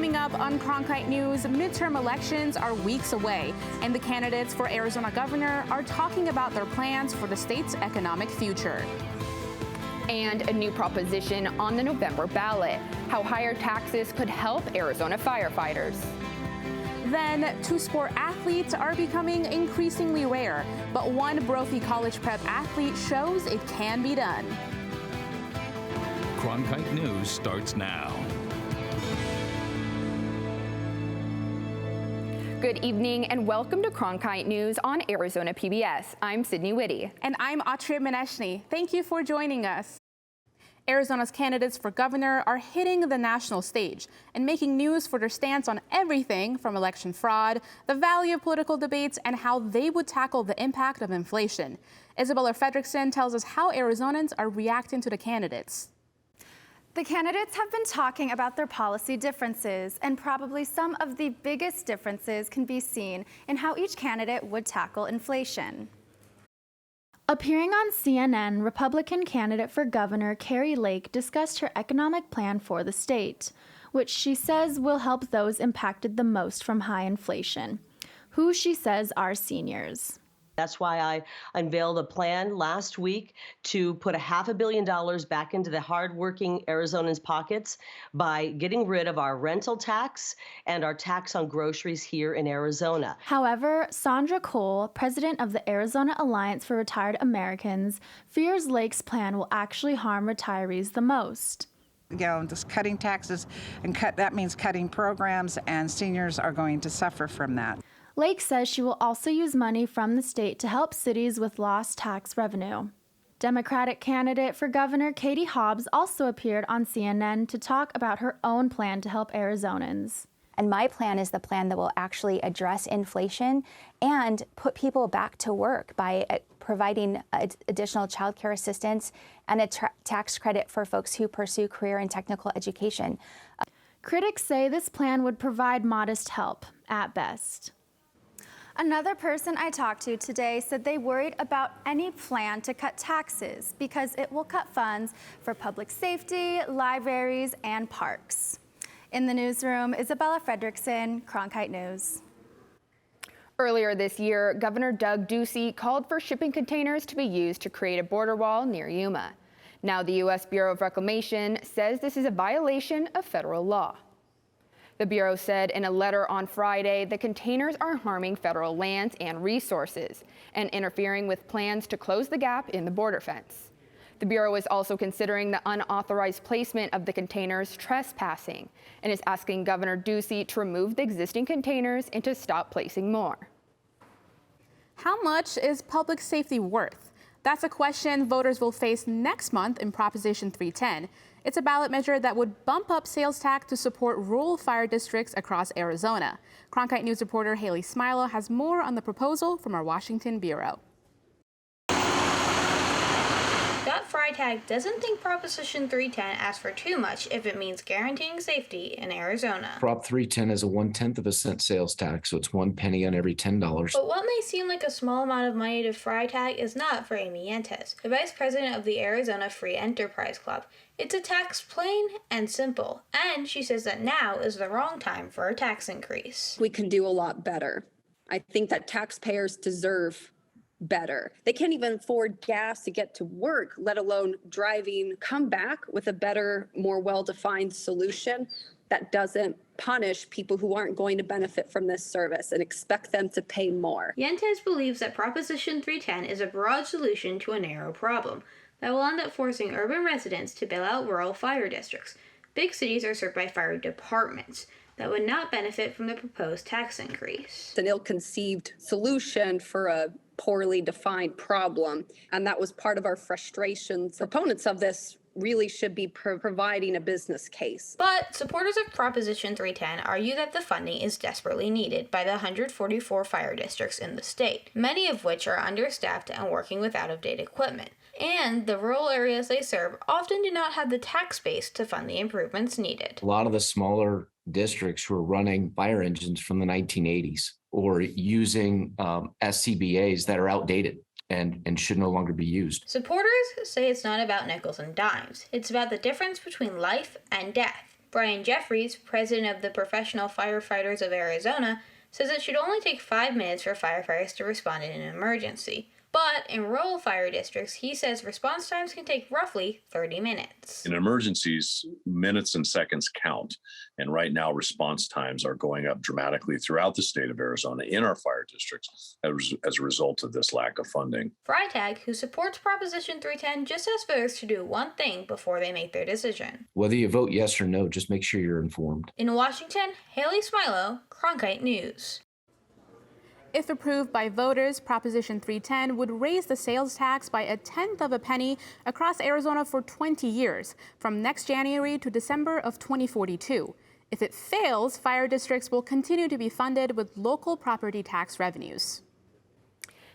Coming up on Cronkite News, midterm elections are weeks away, and the candidates for Arizona governor are talking about their plans for the state's economic future. And a new proposition on the November ballot, how higher taxes could help Arizona firefighters. Then, two-sport athletes are becoming increasingly rare, but one Brophy College prep athlete shows it can be done. Cronkite News starts now. Good evening and welcome to Cronkite News on Arizona PBS. I'm Sydney Whitty. And I'm Atria Mineshny. Thank you for joining us. Arizona's candidates for governor are hitting the national stage and making news for their stance on everything from election fraud, the value of political debates, and how they would tackle the impact of inflation. Isabella Fredrickson tells us how Arizonans are reacting to the candidates. The candidates have been talking about their policy differences, and probably some of the biggest differences can be seen in how each candidate would tackle inflation. Appearing on CNN, Republican candidate for governor Kari Lake discussed her economic plan for the state, which she says will help those impacted the most from high inflation, who she says are seniors. That's why I unveiled a plan last week to put $500 million back into the hardworking Arizonans' pockets by getting rid of our rental tax and our tax on groceries here in Arizona. However, Sandra Cole, president of the Arizona Alliance for Retired Americans, fears Lake's plan will actually harm retirees the most. Just cutting taxes and that means cutting programs, and seniors are going to suffer from that. Lake says she will also use money from the state to help cities with lost tax revenue. Democratic candidate for governor Katie Hobbs also appeared on CNN to talk about her own plan to help Arizonans. And my plan is the plan that will actually address inflation and put people back to work by providing additional child care assistance and a tax credit for folks who pursue career and technical education. Critics say this plan would provide modest help, at best. Another person I talked to today said they worried about any plan to cut taxes because it will cut funds for public safety, libraries, and parks. In the newsroom, Isabella Fredrickson, Cronkite News. Earlier this year, Governor Doug Ducey called for shipping containers to be used to create a border wall near Yuma. Now the U.S. Bureau of Reclamation says this is a violation of federal law. The Bureau said in a letter on Friday the containers are harming federal lands and resources and interfering with plans to close the gap in the border fence. The Bureau is also considering the unauthorized placement of the containers trespassing and is asking Governor Ducey to remove the existing containers and to stop placing more. How much is public safety worth? That's a question voters will face next month in Proposition 310. It's a ballot measure that would bump up sales tax to support rural fire districts across Arizona. Cronkite News reporter Haley Smilo has more on the proposal from our Washington bureau. Scott Freitag doesn't think Proposition 310 asks for too much if it means guaranteeing safety in Arizona. Prop 310 is a 1/10 of a cent sales tax, so it's 1 penny on every $10. But what may seem like a small amount of money to Freitag is not for Amy Yentes, the vice president of the Arizona Free Enterprise Club. It's a tax plain and simple, and she says that now is the wrong time for a tax increase. We can do a lot better. I think that taxpayers deserve better. They can't even afford gas to get to work, let alone driving. Come back with a better, more well-defined solution that doesn't punish people who aren't going to benefit from this service and expect them to pay more. Yentes believes that Proposition 310 is a broad solution to a narrow problem that will end up forcing urban residents to bail out rural fire districts. Big cities are served by fire departments that would not benefit from the proposed tax increase. It's an ill-conceived solution for a poorly defined problem, and that was part of our frustrations. Proponents of this really should be providing a business case. But supporters of Proposition 310 argue that the funding is desperately needed by the 144 fire districts in the state, many of which are understaffed and working with out-of-date equipment. And the rural areas they serve often do not have the tax base to fund the improvements needed. A lot of the smaller districts were running fire engines from the 1980s or using SCBAs that are outdated and should no longer be used. Supporters say it's not about nickels and dimes. It's about the difference between life and death. Brian Jeffries, president of the Professional Firefighters of Arizona, says it should only take 5 minutes for firefighters to respond in an emergency. But in rural fire districts, he says response times can take roughly 30 minutes. In emergencies, minutes and seconds count. And right now, response times are going up dramatically throughout the state of Arizona in our fire districts as a result of this lack of funding. Freitag, who supports Proposition 310, just asks voters to do one thing before they make their decision. Whether you vote yes or no, just make sure you're informed. In Washington, Haley Smilo, Cronkite News. If approved by voters, Proposition 310 would raise the sales tax by 1/10 of a penny across Arizona for 20 years, from next January to December of 2042. If it fails, fire districts will continue to be funded with local property tax revenues.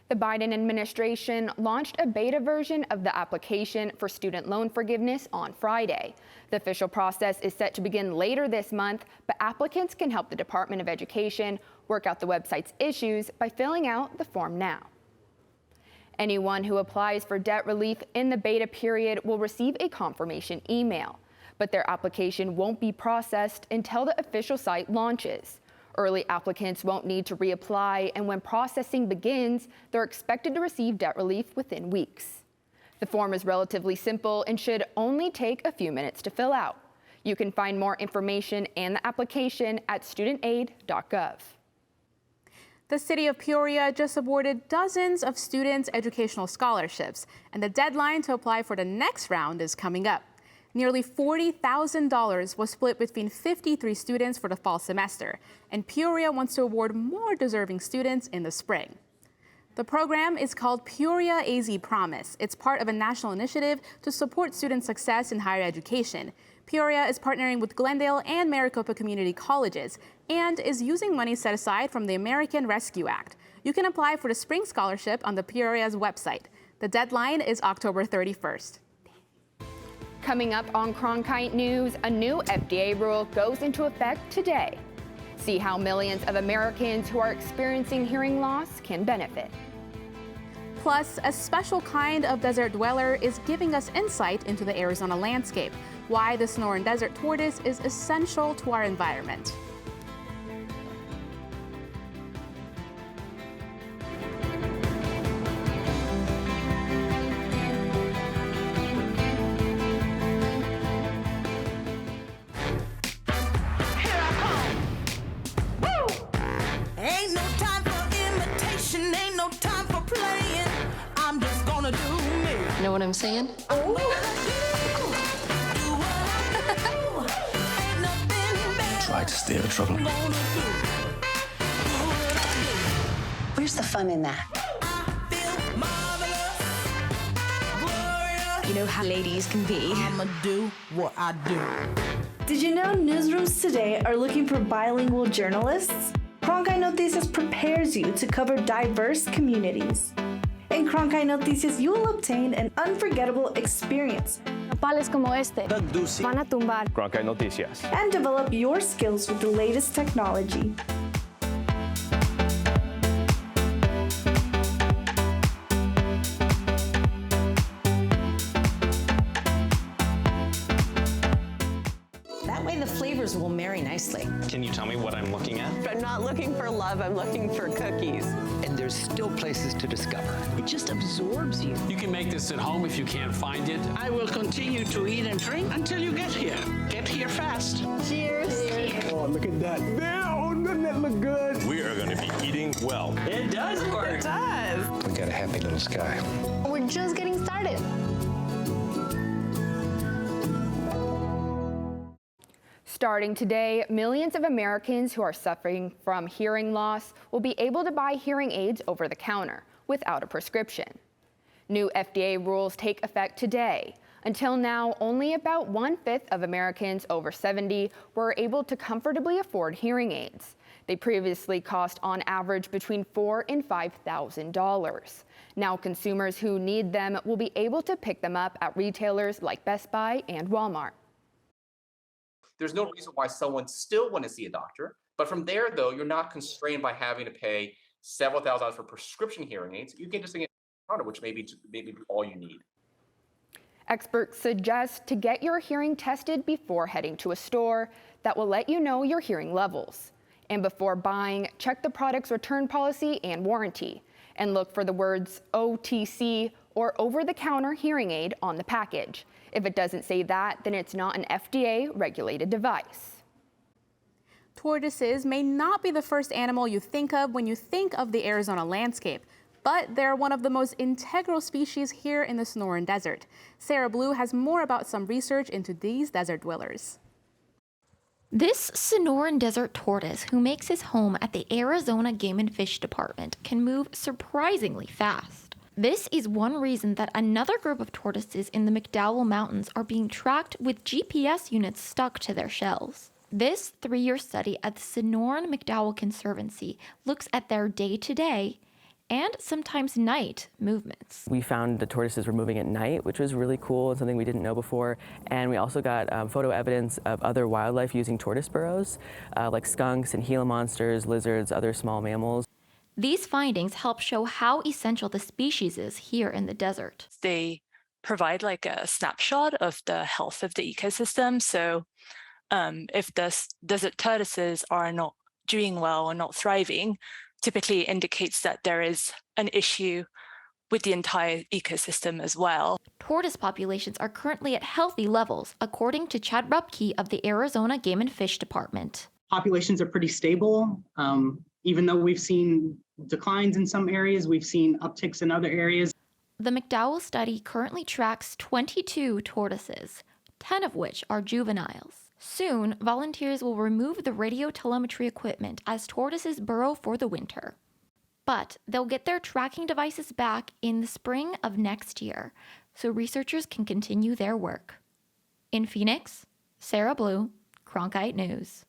The Biden administration launched a beta version of the application for student loan forgiveness on Friday. The official process is set to begin later this month, but applicants can help the Department of Education work out the website's issues by filling out the form now. Anyone who applies for debt relief in the beta period will receive a confirmation email, but their application won't be processed until the official site launches. Early applicants won't need to reapply, and when processing begins, they're expected to receive debt relief within weeks. The form is relatively simple and should only take a few minutes to fill out. You can find more information and the application at studentaid.gov. The city of Peoria just awarded dozens of students educational scholarships, and the deadline to apply for the next round is coming up. Nearly $40,000 was split between 53 students for the fall semester, and Peoria wants to award more deserving students in the spring. The program is called Peoria AZ Promise. It's part of a national initiative to support student success in higher education. Peoria is partnering with Glendale and Maricopa Community Colleges and is using money set aside from the American Rescue Act. You can apply for the spring scholarship on the Peoria's website. The deadline is October 31st. Coming up on Cronkite News, a new FDA rule goes into effect today. See how millions of Americans who are experiencing hearing loss can benefit. Plus, a special kind of desert dweller is giving us insight into the Arizona landscape, why the Sonoran desert tortoise is essential to our environment. Ain't no time for imitation, ain't no time for playing. I'm just gonna do me. You know what I'm saying? Try to steer the trouble. Where's the fun in that? You know how ladies can be. I'ma do what I do. Did you know newsrooms today are looking for bilingual journalists? Cronkite Noticias prepares you to cover diverse communities. In Cronkite Noticias, you will obtain an unforgettable experience. Nopales como este van a tumbar. Cronkite Noticias. And develop your skills with the latest technology. That way the flavors will marry nicely. Can you tell me what I'm looking at? I'm not looking for love, I'm looking for cookies. And there's still places to discover. It just absorbs you. You can make this at home if you can't find it. I will continue to eat and drink until you get here. Get here fast. Cheers. Oh, look at that. Damn, doesn't that look good? We are going to be eating well. It does work. It does. We got a happy little sky. We're just getting started. Starting today, millions of Americans who are suffering from hearing loss will be able to buy hearing aids over the counter without a prescription. New FDA rules take effect today. Until now, only about 1/5 of Americans over 70 were able to comfortably afford hearing aids. They previously cost on average between $4,000 and $5,000. Now consumers who need them will be able to pick them up at retailers like Best Buy and Walmart. There's no reason why someone still want to see a doctor. But from there, though, you're not constrained by having to pay several thousand dollars for prescription hearing aids. You can just get a counter, which may be all you need. Experts suggest to get your hearing tested before heading to a store that will let you know your hearing levels. And before buying, check the product's return policy and warranty, and look for the words OTC or over-the-counter hearing aid on the package. If it doesn't say that, then it's not an FDA-regulated device. Tortoises may not be the first animal you think of when you think of the Arizona landscape, but they're one of the most integral species here in the Sonoran Desert. Sarah Blue has more about some research into these desert dwellers. This Sonoran desert tortoise, who makes his home at the Arizona Game and Fish Department, can move surprisingly fast. This is one reason that another group of tortoises in the McDowell Mountains are being tracked with GPS units stuck to their shells. This 3-year study at the Sonoran McDowell Conservancy looks at their day-to-day and sometimes night movements. We found the tortoises were moving at night, which was really cool and something we didn't know before. And we also got photo evidence of other wildlife using tortoise burrows, like skunks and Gila monsters, lizards, other small mammals. These findings help show how essential the species is here in the desert. They provide like a snapshot of the health of the ecosystem. So if the desert tortoises are not doing well or not thriving, typically indicates that there is an issue with the entire ecosystem as well. Tortoise populations are currently at healthy levels, according to Chad Rupke of the Arizona Game and Fish Department. Populations are pretty stable. Even though we've seen declines in some areas, we've seen upticks in other areas. The McDowell study currently tracks 22 tortoises, 10 of which are juveniles. Soon, volunteers will remove the radio telemetry equipment as tortoises burrow for the winter. But they'll get their tracking devices back in the spring of next year, so researchers can continue their work. In Phoenix, Sarah Blue, Cronkite News.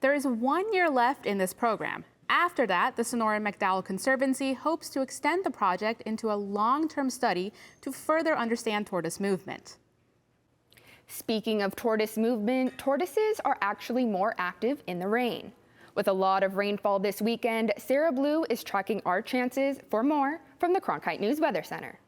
There is 1 year left in this program. After that, the Sonoran McDowell Conservancy hopes to extend the project into a long-term study to further understand tortoise movement. Speaking of tortoise movement, tortoises are actually more active in the rain. With a lot of rainfall this weekend, Sarah Blue is tracking our chances for more from the Cronkite News Weather Center.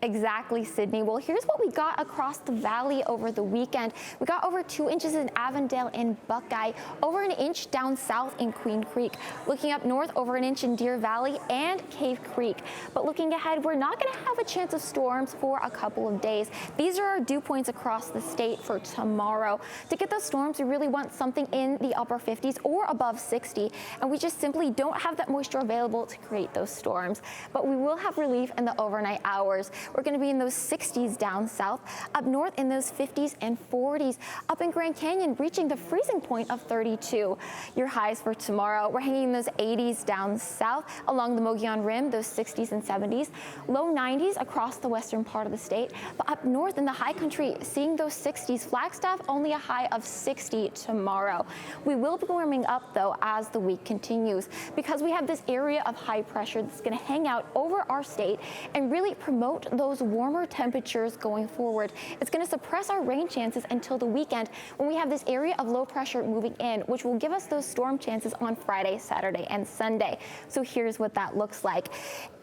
Exactly, Sydney. Well, here's what we got across the valley over the weekend. We got over 2 inches in Avondale and Buckeye, over an inch down south in Queen Creek, looking up north over an inch in Deer Valley and Cave Creek. But looking ahead, we're not going to have a chance of storms for a couple of days. These are our dew points across the state for tomorrow. To get those storms, we really want something in the upper 50s or above 60, and we just simply don't have that moisture available to create those storms. But we will have relief in the overnight hours. We're going to be in those 60s down south, up north in those 50s and 40s, up in Grand Canyon reaching the freezing point of 32. Your highs for tomorrow, we're hanging in those 80s down south along the Mogollon Rim, those 60s and 70s, low 90s across the western part of the state, but up north in the high country, seeing those 60s. Flagstaff only a high of 60 tomorrow. We will be warming up though as the week continues because we have this area of high pressure that's going to hang out over our state and really promote those warmer temperatures going forward. It's going to suppress our rain chances until the weekend when we have this area of low pressure moving in, which will give us those storm chances on Friday, Saturday, and Sunday. So here's what that looks like.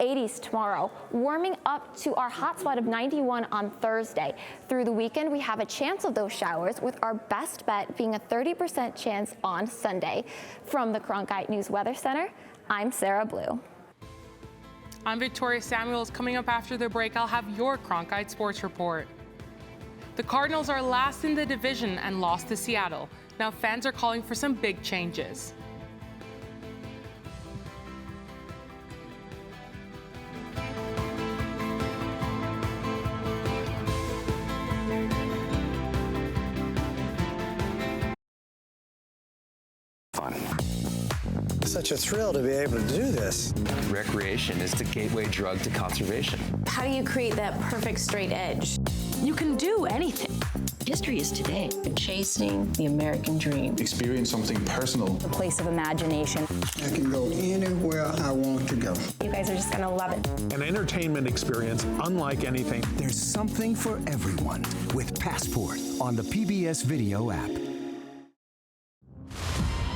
80s tomorrow, warming up to our hot spot of 91 on Thursday. Through the weekend, we have a chance of those showers, with our best bet being a 30% chance on Sunday. From the Cronkite News Weather Center, I'm Sarah Blue. I'm Victoria Samuels. Coming up after the break, I'll have your Cronkite Sports Report. The Cardinals are last in the division and lost to Seattle. Now fans are calling for some big changes. Such a thrill to be able to do this. Recreation is the gateway drug to conservation. How do you create that perfect straight edge? You can do anything. History is today. Chasing the American dream. Experience something personal. A place of imagination. I can go anywhere I want to go. You guys are just going to love it. An entertainment experience unlike anything. There's something for everyone with Passport on the PBS Video app.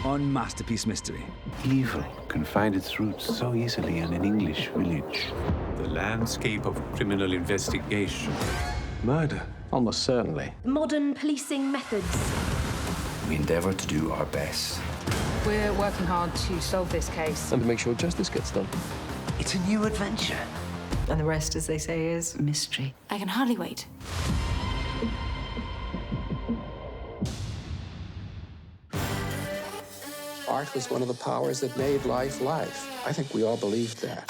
on Masterpiece Mystery. Evil can find its roots so easily in an English village. The landscape of criminal investigation. Murder, almost certainly. Modern policing methods. We endeavor to do our best. We're working hard to solve this case. And to make sure justice gets done. It's a new adventure. And the rest, as they say, is mystery. I can hardly wait. Art was one of the powers that made life life. I think we all believed that.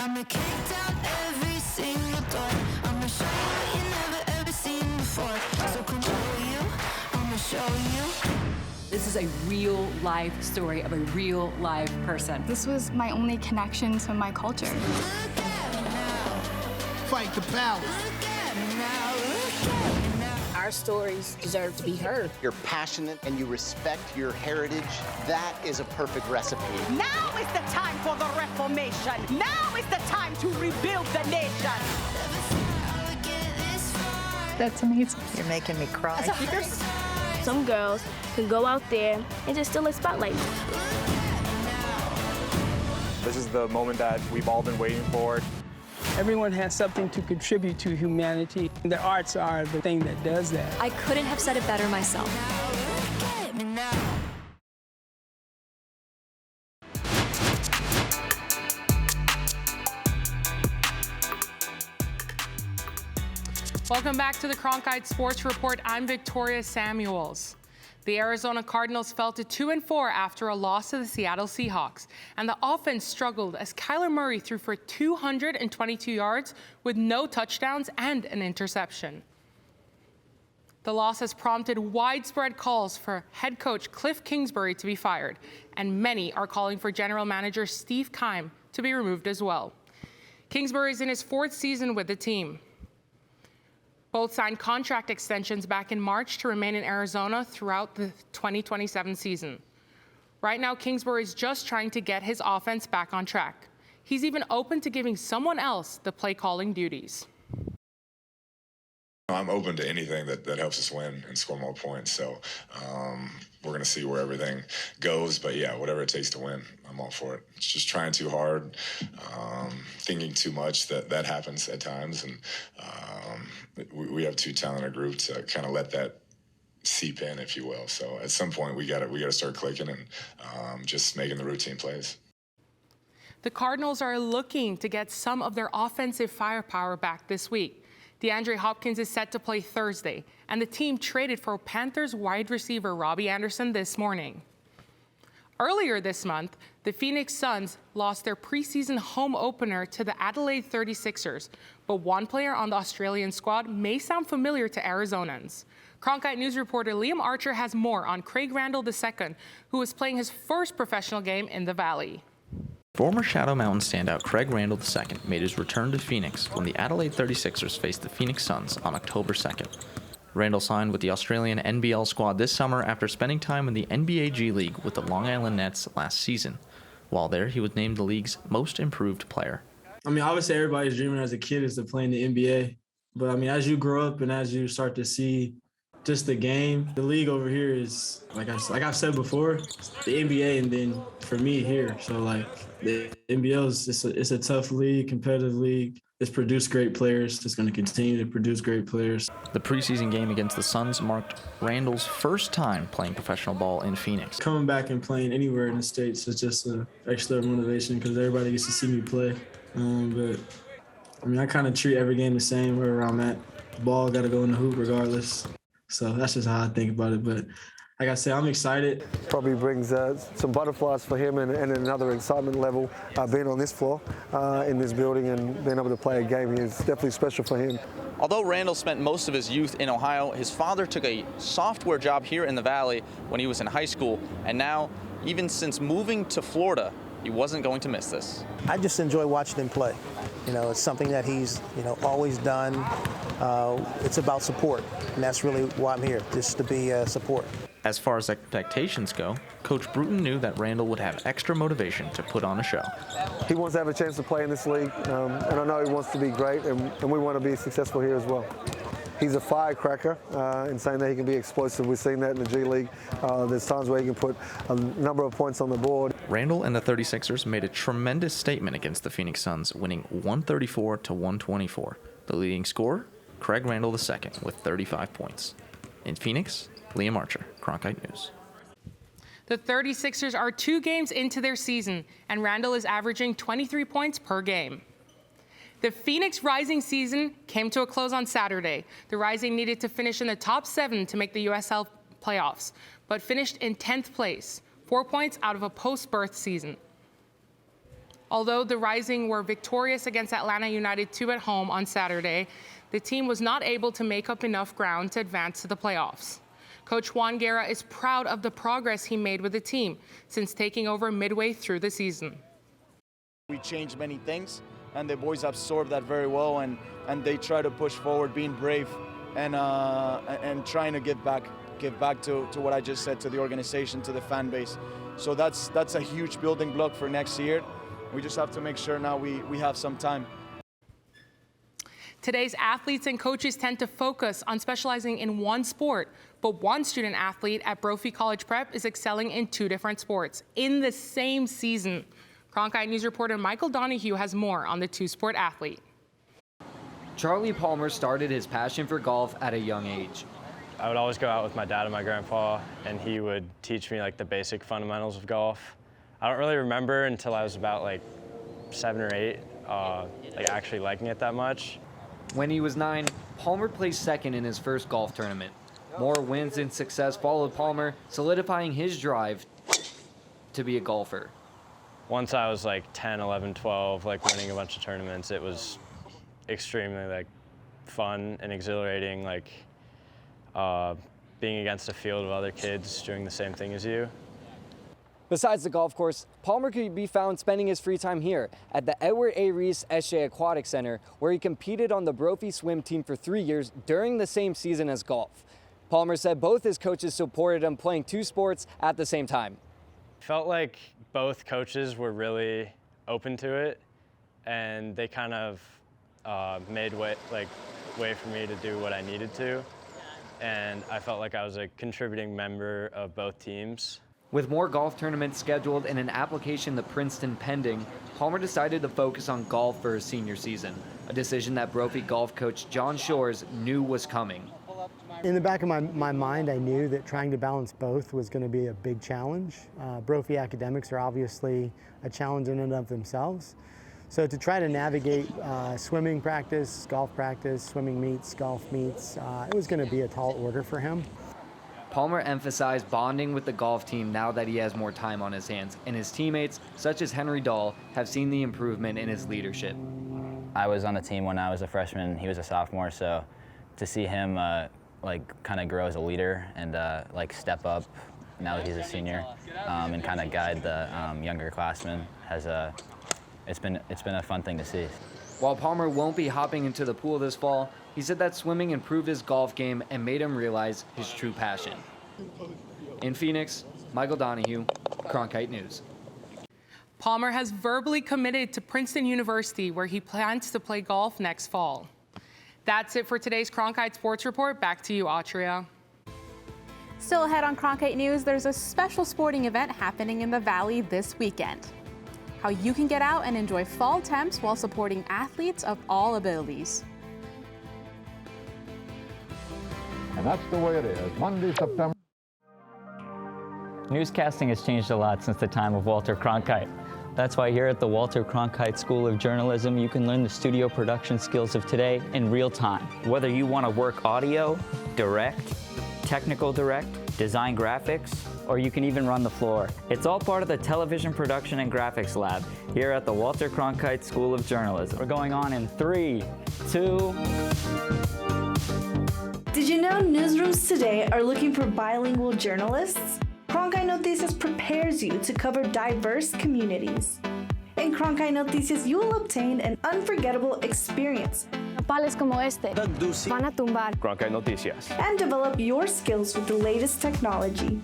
This is a real life story of a real live person. This was my only connection to my culture. Fight the power. Our stories deserve to be heard. You're passionate and you respect your heritage. That is a perfect recipe. Now is the time for the Reformation. Now is the time to rebuild the nation. That's amazing. You're making me cry. Some girls can go out there and just steal a spotlight. This is the moment that we've all been waiting for. Everyone has something to contribute to humanity. The arts are the thing that does that. I couldn't have said it better myself. Welcome back to the Cronkite Sports Report. I'm Victoria Samuels. The Arizona Cardinals fell to 2-4 after a loss to the Seattle Seahawks, and the offense struggled as Kyler Murray threw for 222 yards with no touchdowns and an interception. The loss has prompted widespread calls for head coach Cliff Kingsbury to be fired, and many are calling for general manager Steve Keim to be removed as well. Kingsbury is in his 4th season with the team. Both signed contract extensions back in March to remain in Arizona throughout the 2027 season. Right now, Kingsbury is just trying to get his offense back on track. He's even open to giving someone else the play-calling duties. I'm open to anything that helps us win and score more points. So we're going to see where everything goes. But, yeah, whatever it takes to win, I'm all for it. It's just trying too hard, thinking too much. That happens at times. And we have too talented a group to kind of let that seep in, if you will. So at some point, we got to start clicking and just making the routine plays. The Cardinals are looking to get some of their offensive firepower back this week. DeAndre Hopkins is set to play Thursday, and the team traded for Panthers wide receiver Robbie Anderson this morning. Earlier this month, the Phoenix Suns lost their preseason home opener to the Adelaide 36ers, but one player on the Australian squad may sound familiar to Arizonans. Cronkite News reporter Liam Archer has more on Craig Randall II, who is playing his first professional game in the Valley. Former Shadow Mountain standout Craig Randall II made his return to Phoenix when the Adelaide 36ers faced the Phoenix Suns on October 2nd. Randall signed with the Australian NBL squad this summer after spending time in the NBA G League with the Long Island Nets last season. While there, he was named the league's most improved player. I mean, obviously everybody's dreaming as a kid is to play in the NBA. But I mean, as you grow up and as you start to see just the game, the league over here is, like I've said before, the NBA and then for me here. So like the NBL is it's a tough league, competitive league. It's produced great players. It's going to continue to produce great players. The preseason game against the Suns marked Randall's first time playing professional ball in Phoenix. Coming back and playing anywhere in the States is just an extra motivation because everybody gets to see me play. But I mean, I kind of treat every game the same wherever I'm at. The ball got to go in the hoop regardless. So that's just how I think about it. But like I said, I'm excited. Probably brings some butterflies for him and another excitement level being on this floor in this building and being able to play a game is definitely special for him. Although Randall spent most of his youth in Ohio, his father took a software job here in the Valley when he was in high school. And now, even since moving to Florida, he wasn't going to miss this. I just enjoy watching him play. You know, it's something that he's, always done. It's about support, and that's really why I'm here, just to be support. As far as expectations go, Coach Bruton knew that Randall would have extra motivation to put on a show. He wants to have a chance to play in this league, and I know he wants to be great, and we want to be successful here as well. he's a firecracker in saying that he can be explosive. We've seen that in the G League. There's times where he can put a number of points on the board. Randall and the 36ers made a tremendous statement against the Phoenix Suns, winning 134-124. The leading scorer, Craig Randall II, with 35 points. In Phoenix, Liam Archer, Cronkite News. The 36ers are 2 games into their season, and Randall is averaging 23 points per game. The Phoenix Rising season came to a close on Saturday. The Rising needed to finish in the top 7 to make the USL playoffs, but finished in 10th place, 4 points out of a post-birth season. Although the Rising were victorious against Atlanta United 2 at home on Saturday, the team was not able to make up enough ground to advance to the playoffs. Coach Juan Guerra is proud of the progress he made with the team since taking over midway through the season. We changed many things, and the boys absorbed that very well, and they try to push forward, being brave and trying to give back to what I just said, to the organization, to the fan base. So that's a huge building block for next year. We just have to make sure now we have some time. Today's athletes and coaches tend to focus on specializing in one sport, but one student athlete at Brophy College Prep is excelling in 2 different sports in the same season. Cronkite News reporter Michael Donahue has more on the 2-sport athlete. Charlie Palmer started his passion for golf at a young age. I would always go out with my dad and my grandpa, and he would teach me like the basic fundamentals of golf. I don't really remember until I was about like 7 or 8, like actually liking it that much. When he was 9, Palmer placed second in his first golf tournament. More wins and success followed Palmer, solidifying his drive to be a golfer. Once I was like 10, 11, 12, like winning a bunch of tournaments, it was extremely like fun and exhilarating, like being against a field of other kids doing the same thing as you. Besides the golf course, Palmer could be found spending his free time here at the Edward A. Reese SJ Aquatic Center, where he competed on the Brophy swim team for 3 years during the same season as golf. Palmer said both his coaches supported him playing 2 sports at the same time. Felt like both coaches were really open to it, and they kind of made way for me to do what I needed to, and I felt like I was a contributing member of both teams. With more golf tournaments scheduled and an application to Princeton pending, Palmer decided to focus on golf for his senior season, a decision that Brophy golf coach John Shores knew was coming. In the back of my mind, I knew that trying to balance both was going to be a big challenge. Brophy academics are obviously a challenge in and of themselves. So to try to navigate swimming practice, swimming meets, golf meets, it was going to be a tall order for him. Palmer emphasized bonding with the golf team now that he has more time on his hands, and his teammates, such as Henry Dahl, have seen the improvement in his leadership. I was on the team when I was a freshman. He was a sophomore, so to see him kind of grow as a leader and step up now that he's a senior and kind of guide the younger classmen it's been a fun thing to see. While Palmer won't be hopping into the pool this fall, he said that swimming improved his golf game and made him realize his true passion. In Phoenix, Michael Donahue, Cronkite News. Palmer has verbally committed to Princeton University, where he plans to play golf next fall. That's it for today's Cronkite Sports Report. Back to you, Atria. Still ahead on Cronkite News, there's a special sporting event happening in the Valley this weekend. How you can get out and enjoy fall temps while supporting athletes of all abilities. And that's the way it is. Monday, September. Newscasting has changed a lot since the time of Walter Cronkite. That's why here at the Walter Cronkite School of Journalism, you can learn the studio production skills of today in real time. Whether you want to work audio, direct, technical direct, design graphics, or you can even run the floor. It's all part of the Television Production and Graphics Lab here at the Walter Cronkite School of Journalism. We're going on in 3, 2... Did you know newsrooms today are looking for bilingual journalists? Cronkite Noticias prepares you to cover diverse communities. In Cronkite Noticias, you will obtain an unforgettable experience. Pales como este van a tumbar. Cronkite Noticias. And develop your skills with the latest technology.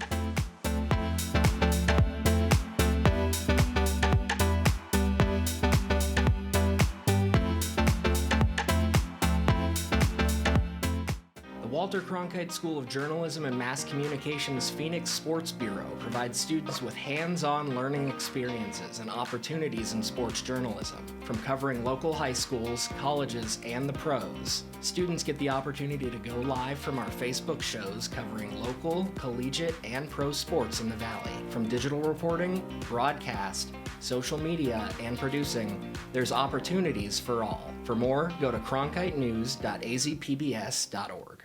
Walter Cronkite School of Journalism and Mass Communication's Phoenix Sports Bureau provides students with hands-on learning experiences and opportunities in sports journalism. From covering local high schools, colleges, and the pros, students get the opportunity to go live from our Facebook shows covering local, collegiate, and pro sports in the Valley. From digital reporting, broadcast, social media, and producing, there's opportunities for all. For more, go to cronkitenews.azpbs.org.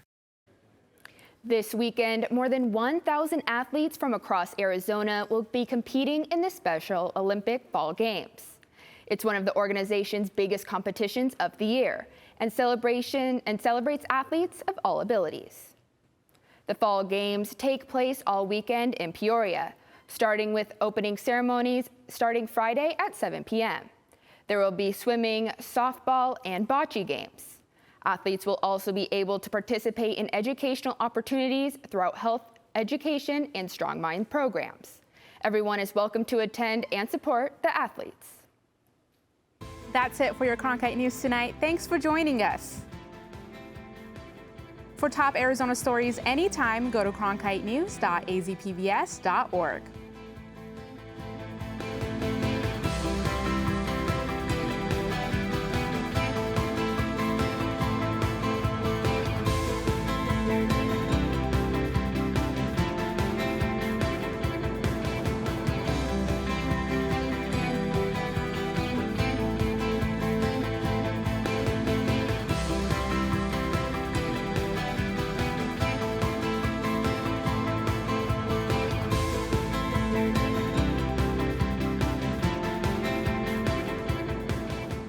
This weekend, more than 1,000 athletes from across Arizona will be competing in the Special Olympic Fall Games. It's one of the organization's biggest competitions of the year and celebrates athletes of all abilities. The Fall Games take place all weekend in Peoria, starting with opening ceremonies starting Friday at 7 p.m. There will be swimming, softball, and bocce games. Athletes will also be able to participate in educational opportunities throughout health, education, and Strong Mind programs. Everyone is welcome to attend and support the athletes. That's it for your Cronkite News tonight. Thanks for joining us. For top Arizona stories anytime, go to cronkitenews.azpbs.org.